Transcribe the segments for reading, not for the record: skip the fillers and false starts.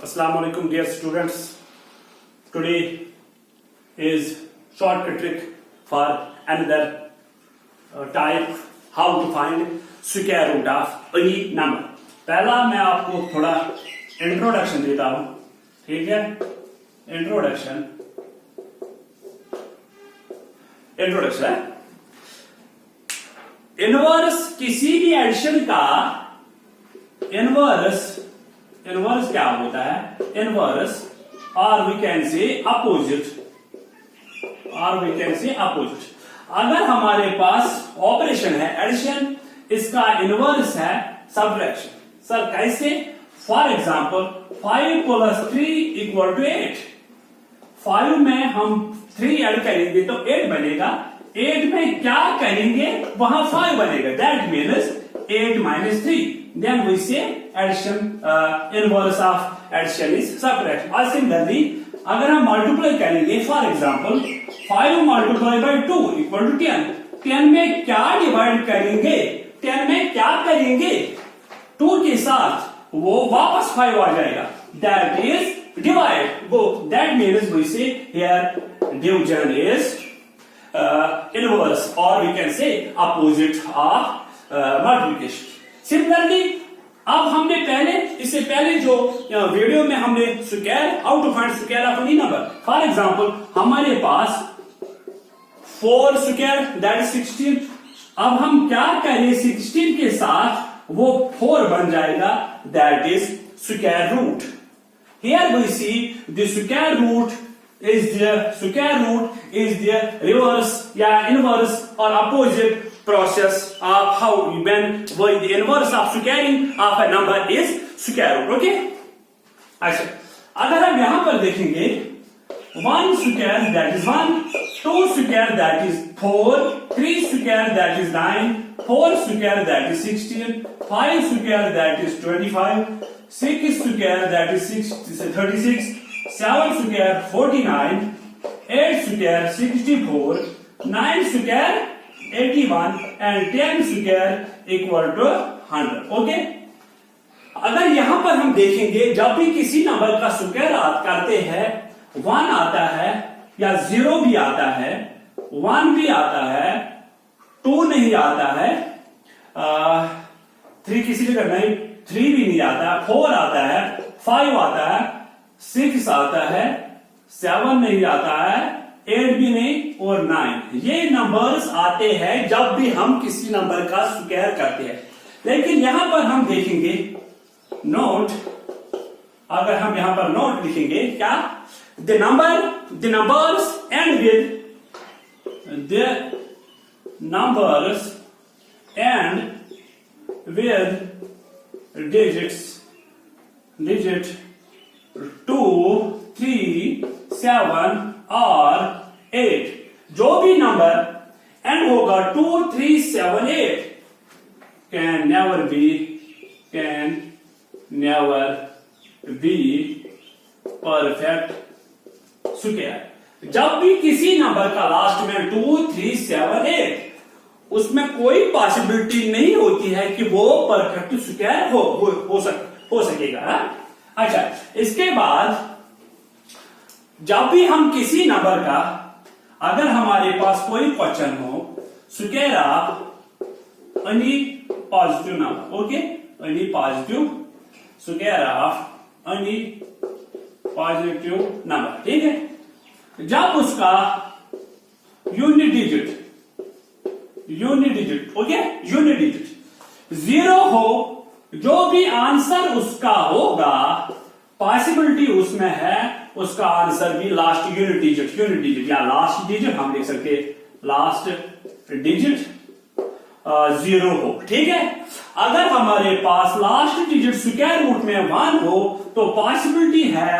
Assalamu alaikum dear students. Today is shortcut trick for another type how to find square root of any number. पहला मैं आपको थोड़ा introduction देता हूं, ठीक है? इंट्रोडक्शन है इनवर्स किसी भी एडिशन का इनवर्स क्या होता है? इनवर्स और वी कैन से अपोजिट अगर हमारे पास ऑपरेशन है एडिशन, इसका इनवर्स है सब्ट्रैक्शन. सर कैसे? For example 5 + 3 = 8. 5 में हम 3 ऐड करेंगे तो 8 बनेगा. 8 में क्या करेंगे वहां 5 बनेगा. That means 8 - 3. Then we say addition, inverse of addition is subtraction. Or similarly, अगर हम multiply करेंगे, for example 5 × 2 = 10. 10 में क्या डिवाइड करेंगे? 10 में क्या करेंगे? 2 के साथ वो वापस 5 आ जाएगा. That is divide. That means we say here division is inverse or we can say opposite of multiplication. Similarly अब हमने इससे पहले जो वीडियो में हमने square how to find square of any number. For example हमारे पास 4 स्क्वायर दैट इज 16. अब हम क्या करें? 16 के साथ वो 4 बन जाएगा. That is square root. Here we see the square root is the reverse या inverse or opposite process of how when the inverse of squaring of a number is square root. Okay? अच्छा, अगर हम यहां पर देखेंगे 1 square that is 1, 2 square that is 4, 3 square that is 9, 4 square that is 16, 5 square that is 25, 6 square that is 36, 7 square 49, 8 square 64, 9 square 81 and 10 square = 100. Okay? अगर यहां पर हम देखेंगे जब भी किसी नंबर का स्क्वायर करते हैं 1 आता है या 0 भी आता है, 1 भी आता है, 2 नहीं आता है, 3 किसी जगह नहीं, 3 भी नहीं आता, 4 आता है, 5 आता है, 6 आता है, 7 नहीं आता है, 8 भी नहीं और 9. ये नंबर्स आते हैं जब भी हम किसी नंबर का स्क्वायर करते हैं. लेकिन यहां पर हम देखेंगे नोट, अगर हम यहां पर नोट लिखेंगे क्या? The numbers and with digit 2, 3, 7 और 8. जो भी नंबर एंड होगा 2, 3, 7, 8 can never be perfect square. जब भी किसी नंबर का लास्ट में 2, 3, 7, 8 उसमें कोई पॉसिबिलिटी नहीं होती है कि वो परफेक्ट स्क्वायर हो सकेगा. अच्छा, इसके बाद जब भी हम किसी नंबर का अगर हमारे पास कोई क्वेश्चन हो square of any positive number, okay, any positive square of any positive number, ठीक है? जब उसका unit digit okay, unit digit 0 हो, जो भी आंसर उसका होगा पॉसिबिलिटी उसमें है उसका आंसर भी लास्ट यूनिट डिजिट या लास्ट डिजिट हम लिख सकते लास्ट डिजिट 0 हो. ठीक है? अगर हमारे पास लास्ट डिजिट स्क्वायर रूट में 1 हो तो पॉसिबिलिटी है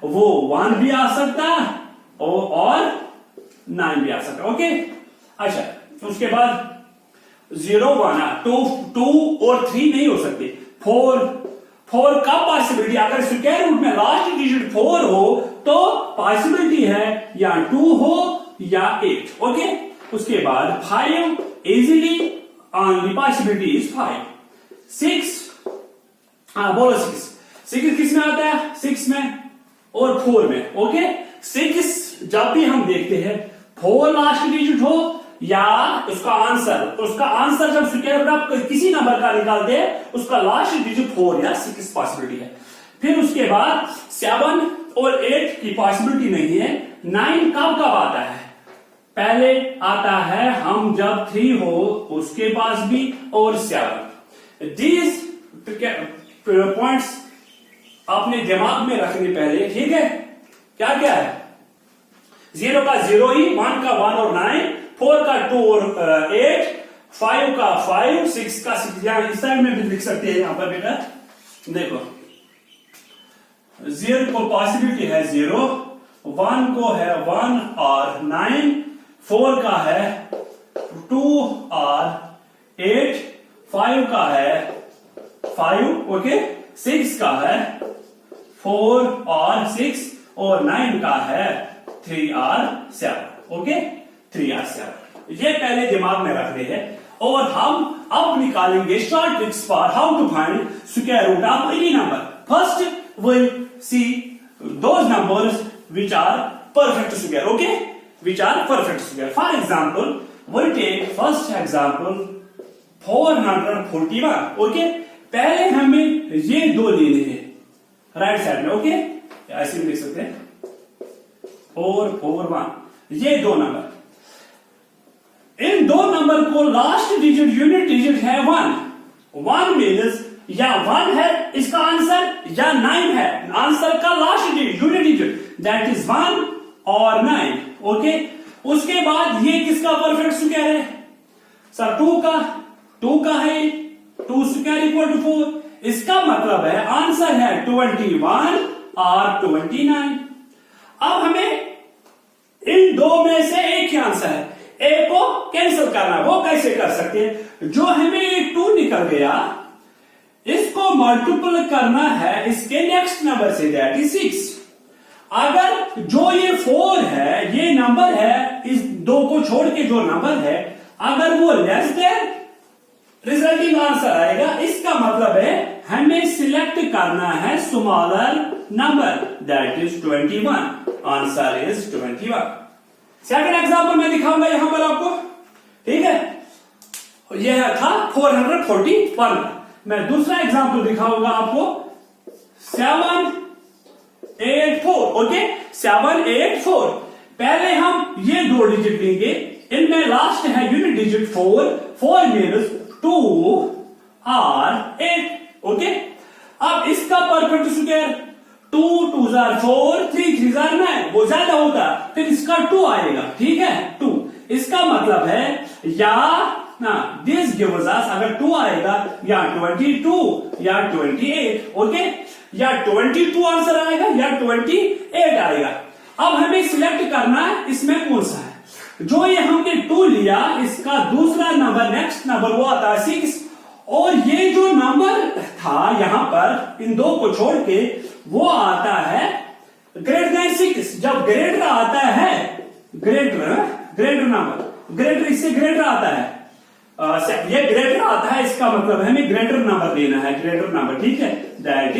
वो 1 भी आ सकता और 9 भी आ सकता. ओके? अच्छा, उसके बाद 0, 1, 2 और 3 नहीं हो सकते. 4 का पॉसिबिलिटी अगर स्क्वायर रूट में लास्ट डिजिट 4 हो तो पॉसिबिलिटी है या 2 हो या 8. ओके? उसके बाद 5 इजीली only possibility is 5. 6 बोलो 6 6 किस में आता है? 6 में और 4 में। ओके, 6 जब भी हम देखते हैं 4 लास्ट डिजिट हो या उसका आंसर जब स्क्वायर रूट आप किसी नंबर का निकालते हैं उसका लास्ट डिजिट 4 या 6 पॉसिबिलिटी है। फिर उसके बाद 7 और 8 की पॉसिबिलिटी नहीं है। 9 कब आता है? पहले आता है हम जब 3 हो उसके पास भी और 7। दीज पॉइंट्स आपने दिमाग में रखने पहले, ठीक है? क्या क्या है? 0 का 0 ही, 1 का 1 और 9, 4 का 2 और 8, 5 का 5, 6 का 6। यहां इस साइड में भी लिख सकते हैं यहां पर बेटा, देखो 0 को पॉसिबिलिटी है 0, 1 को है 1 और 9, 4 का है 2 और 8, 5 का है 5, ओके, 6 का है 4 और 6 और 9 का है 3 और 7, ओके, 3 और 7। ये पहले दिमाग में रखने हैं और हम अब निकालेंगे short tricks for how to find square root of any number. First we'll see those numbers which are perfect square, okay, which are perfect square. For example, we'll take first example 441, okay. पहले हमें ये दो लेने हैं right side में, okay, ऐसे भी लिख सकते हैं 441, ये दो नंबर। इन दो नंबर को लास्ट डिजिट यूनिट डिजिट है 1 मीन्स या 1 है इसका आंसर या 9 है आंसर का last digit unit digit, that is 1 और 9, ओके। उसके बाद ये किसका परफेक्ट स्क्वायर है? सर 2 का है, 2 स्क्वायर इक्वल टू 4। इसका मतलब है आंसर है 21 और 29। अब हमें इन दो में से एक ही आंसर है, ए को कैंसिल करना है। वो कैसे कर सकते हैं? जो हमें एक 2 निकल गया इसको मल्टीपल करना है इसके नेक्स्ट नंबर से, दैट इज 6। अगर जो ये 4 है ये नंबर है, इस 2 को छोड़ के जो नंबर है अगर वो लेस देन रिजल्टिंग आंसर आएगा, इसका मतलब है हमें सिलेक्ट करना है smaller number, that is 21। Answer is 21। Second example मैं दिखाऊंगा यहां पर आपको, ठीक है? यह था 441। मैं दूसरा एग्जांपल दिखाऊंगा आपको 784, ओके, 784। पहले हम ये दो डिजिट लेंगे, इनमें लास्ट है यूनिट डिजिट 4 मीन्स 2 और 8, ओके। अब इसका परफेक्ट स्क्वायर 2 2 जार 4, 3 3 जार 9, वो ज्यादा होता, फिर इसका 2 आएगा, ठीक है, 2। इसका मतलब है या ना दिस गिव्स अस, अगर 2 आएगा या 22 या 28, ओके, या 22 आंसर आएगा या 28 आएगा। अब हमें सिलेक्ट करना है इसमें कौन सा है। जो ये हमने 2 लिया इसका दूसरा नंबर नेक्स्ट नंबर वो आता है 6, और ये जो नंबर था यहां पर इन दो को छोड़ के वो आता है ग्रेटर देन 6। जब ग्रेटर आता है ग्रेटर नंबर, ग्रेटर इससे ग्रेटर आता है, ये ग्रेटर आता है, इसका मतलब हमें ग्रेटर नंबर लेना है, ग्रेटर नंबर, ठीक है, दैट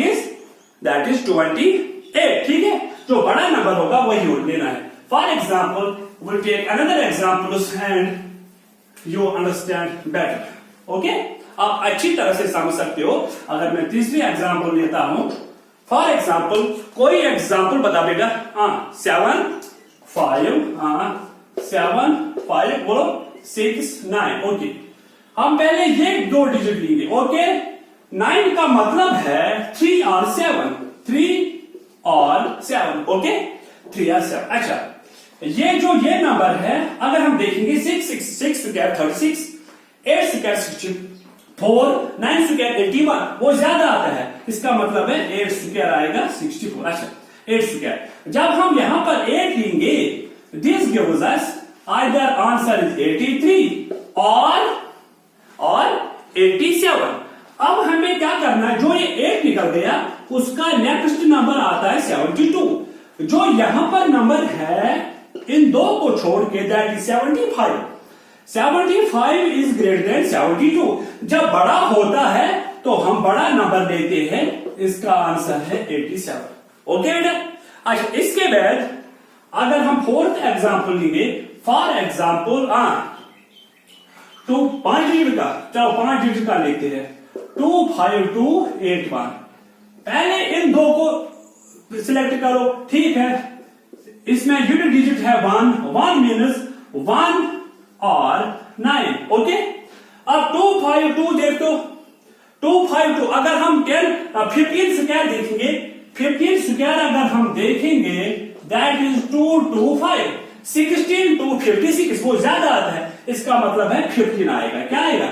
इज 28, ठीक है। जो बड़ा नंबर होगा वही लेना है। For example will take another examples and you understand better, okay. आप अच्छी तरह से समझ सकते हो। अगर मैं तीसरी एग्जाम्पल लेता हूं, फॉर एग्जाम्पल कोई एग्जाम्पल बता बेटा, 7 5 बोलो 6 9, ओके। हम पहले ये दो डिजिट लेंगे, ओके। 9 का मतलब है 3 और 7, 3 और 7, ओके, 3 और 7। अच्छा, ये नंबर है, अगर हम देखेंगे 6 स्क्वायर 36, 8 स्क्वायर 64, 9 स्क्वायर 81, वो ज्यादा आता है, इसका मतलब है 8 स्क्वायर आएगा 64। अच्छा, 8 स्क्वायर जब हम यहां पर 8 लेंगे, this gives us either answer is 83 और 87। अब हमें क्या करना है, जो ये 8 निकल गया उसका नेक्स्ट नंबर आता है 72। जो यहां पर नंबर है इन दो को छोड़ के that is 75। 75 is greater than 72। जब बड़ा होता है तो हम बड़ा नंबर लेते हैं इसका आंसर है 87। ओके बेटा। अच्छा, इसके बाद अगर हम फोर्थ एग्जांपल लेंगे, फॉर एग्जांपल तो 5 डिजिट का, चलो 5 डिजिट का लेते हैं, 25281। पहले इन दो को सिलेक्ट करो, ठीक है। इसमें यूनिट डिजिट है 1 मीनस 1 और 9। ओके, अब 252 देख दो, 252 अगर हम 15 स्क्वायर देखेंगे, 15 स्क्वायर अगर हम देखेंगे दैट इज 225। 16 256 वो ज्यादा आता है, इसका मतलब है 15 आएगा। क्या आएगा?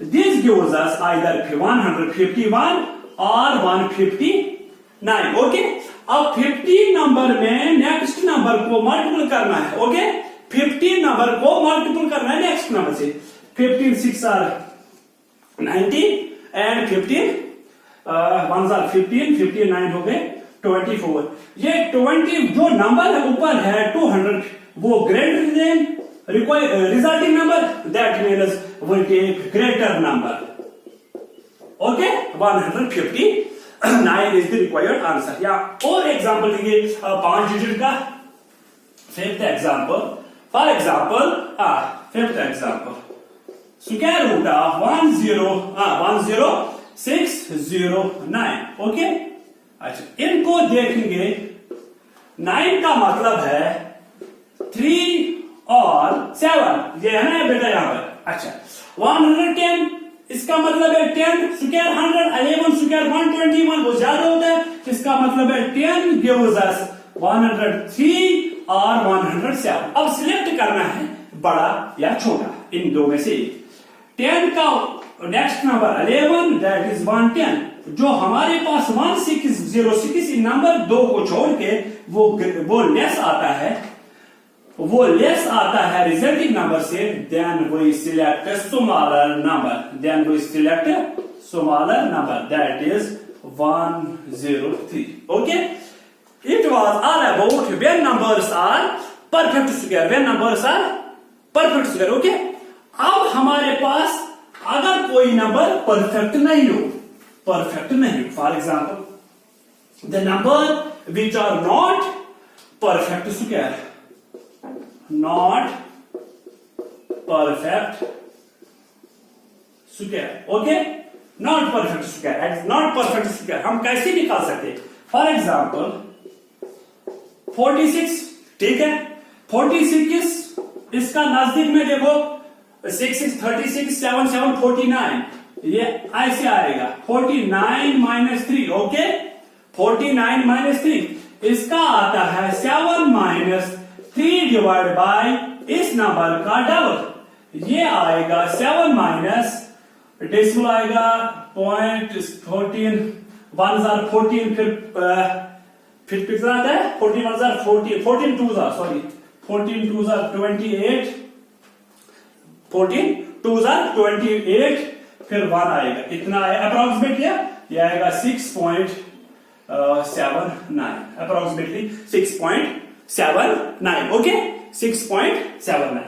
दिस गिव्स अस आइदर 151 और 159। ओके, अब 15 नंबर में नेक्स्ट नंबर को मल्टीपल करना है। ओके, 15 नंबर को मल्टीपल करना है नेक्स्ट नंबर से। 15 6 आर 90 एंड 15 1 आर 15, 15 9 हो गए 24। ये 20 जो नंबर है ऊपर है 200, वो greater than resulting number, that means will take greater number. Okay, 159 is the required answer. या और एग्जांपल लेंगे 5 डिजिट का। Fifth example, for example fifth example, square root of 10609। Okay, अच्छा इनको देखेंगे, 9 का मतलब है 3 और 7, ये है ना बेटा यहां पर। अच्छा, 110 इसका मतलब है 10 स्क्वायर 100, 11 स्क्वायर 121 वो ज्यादा होता है, इसका मतलब है 10 गिव्स अस 103 और 107। अब सिलेक्ट करना है बड़ा या छोटा, इन दो में से 10 का नेक्स्ट नंबर 11 दैट इज 110। जो हमारे पास 1606 इन नंबर 2 को छोड़ के वो लेस आता है रिजल्टिंग नंबर से, then we select smaller number that is 103। Okay, it was all about when numbers are perfect square. Okay, अब हमारे पास अगर कोई नंबर परफेक्ट नहीं हो, for example the number which are not perfect square, okay, not perfect square हम कैसे निकाल सकते? फॉर एग्जांपल 46, ठीक है, 46 इसका नजदीक में देखो 6 6 36 7 7 49, ये ऐसे आएगा 49 माइनस 3। ओके, 49 माइनस 3 इसका आता है 7 माइनस 3 डिवाइड बाय इस नंबर का डबल, ये आएगा 7 माइनस डेसिमल आएगा 0.14, 1 जार 14, फिर कितना आता है 14 1 जार 14, 14 2 जार 28, 14 2 जार 28, फिर 1 आएगा, इतना है अप्रोक्सीमेट, ये आएगा 6.79, अप्रोक्सीमेटली 6.79। ओके, 6.79।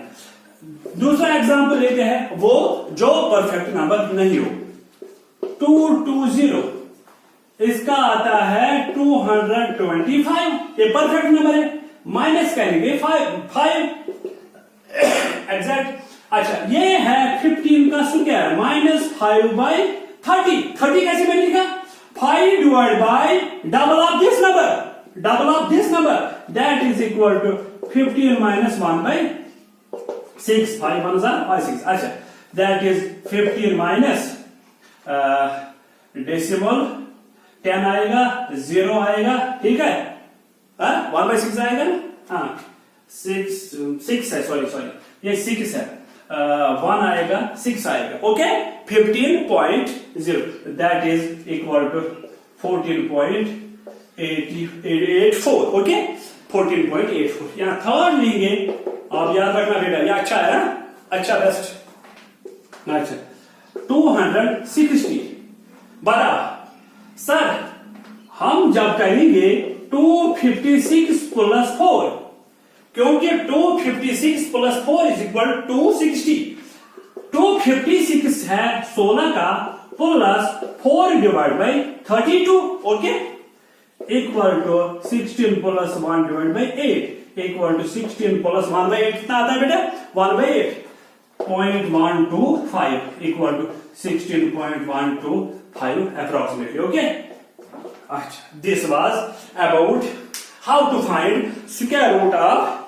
दूसरा एग्जांपल लेते हैं, वो जो परफेक्ट नंबर नहीं हो, 220 इसका आता है 225, ये परफेक्ट नंबर है, माइनस करेंगे 5 एग्जैक्ट। अच्छा, ये है 15 का स्क्वायर -5/30 कैसे बनेगा? 5 divide by double of this number that is equal to 15 minus 1/6, 5 1 6। अच्छा, दैट इज 15 माइनस डेसिमल 10 आएगा, 0 आएगा, ठीक है, 1/6 आएगा ना, 6 है, सॉरी ये 6 है, 1 आएगा, 6 आएगा। Okay, 15.0 that is equal to 14.84। Okay, 14.84। यहां थर्ड लेंगे, आप याद रखना बेटा, ये अच्छा है ना, अच्छा बेस्ट। अच्छा, 260 बराबर, सर हम जब करेंगे 256 प्लस 4, क्योंकि 256 प्लस 4 इज इक्वल 260। 256 है 16 का plus 4 divided by 32, okay, equal to 16 plus 1 divided by 8 equal to 16 plus 1 by 8 कितना आता है बेटा 1 by 8 0.125 equal to 16.125 approximately, okay. This was about how to find square root of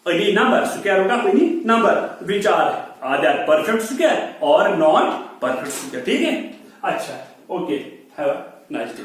any number, square root of any number which are either perfect square or not perfect square, ठीक है. अच्छा, okay, have a nice day.